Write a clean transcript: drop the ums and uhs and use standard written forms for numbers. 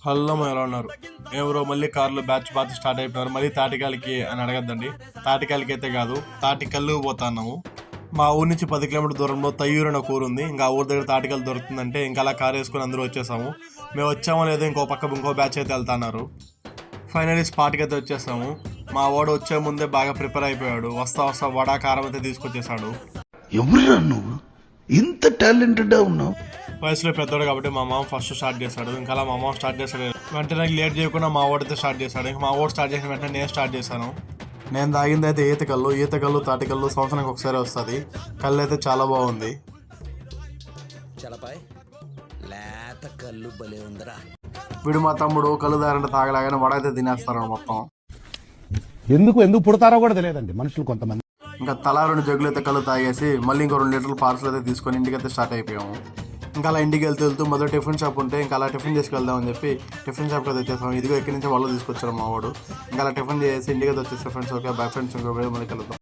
Hello ఎలా ఉన్నారు? ఎవరో మళ్ళీ కార్లో బ్యాచ్ స్టార్ట్ అయిపోయినారు. మళ్ళీ తాటికాయలకి అని అడగద్దండి. తాటికాయలకి అయితే కాదు, తాటికల్లు పోతున్నాము. మా ఊరి నుంచి 10 కిలోమీటర్ దూరంలో తయ్యూరు అనే ఒక ఊరు ఉంది. ఇంకా ఆ ఊరి దగ్గర తాటికల్లు దొరుకుతుందంటే ఇంకా అలా కార్ వేసుకొని అందరూ వచ్చేసాము. మేము వచ్చామో లేదో ఇంకో బ్యాచ్ అయితే వెళ్తున్నారు. ఫైనలీ స్పాట్కి అయితే వచ్చేసాము. మా వాడు వచ్చే ముందే బాగా ప్రిపేర్ అయిపోయాడు. వస్తా వడా కారం అయితే తీసుకొచ్చేసాడు. ఎవరురా నువ్వు ఇంత టాలెంటెడ్ ఉన్నావు? వయసులో పెద్దోడు కాబట్టి మా మామ ఫస్ట్ స్టార్ట్ చేశాడు. ఇంకా అలా మా మామ స్టార్ట్ చేశాడు. వెంటనే లేట్ చేయకుండా మా వాడితే స్టార్ట్ చేశాడు. ఇంకా మా వాడు స్టార్ట్ చేసిన వెంటనే నేను స్టార్ట్ చేశాను. నేను తాగింది అయితే ఈతకల్లు తాటికల్లు సంవత్సరానికి ఒకసారి వస్తుంది. కళ్ళు అయితే చాలా బాగుంది. లేత కళ్ళు భలే ఉందరా. వీడు మా తమ్ముడు కళ్ళు దారంటే తాగలాగానే వడైతే తినేస్తారు మొత్తం. ఎందుకు పుడతారో కూడా తెలియదండి మనుషులు కొంతమంది. ఇంకా తలా 2 జగ్గులు అయితే కళ్ళు తాగేసి మళ్ళీ ఇంకో 2 లీటర్లు పార్సల్ అయితే తీసుకొని ఇంటికి అయితే స్టార్ట్ అయిపోయాము. ఇంకా అలా ఇంటికి వెళ్తూ మొదటి టిఫిన్ షాప్ ఉంటే ఇంకా అలా టిఫిన్ చేసుకెళ్దామని చెప్పి టిఫిన్ షాప్కి అయితే వచ్చేసాము. ఇదిగో ఇక్కడి నుంచి వాళ్ళు తీసుకొచ్చారు మా వాడు. ఇంకా అలా టిఫిన్ చేసి ఇంటికి అయితే వచ్చేసి ఫ్రెండ్స్ ఓకే బై ఫ్రెండ్స్ ఇంకో మళ్ళీ కలుద్దాం.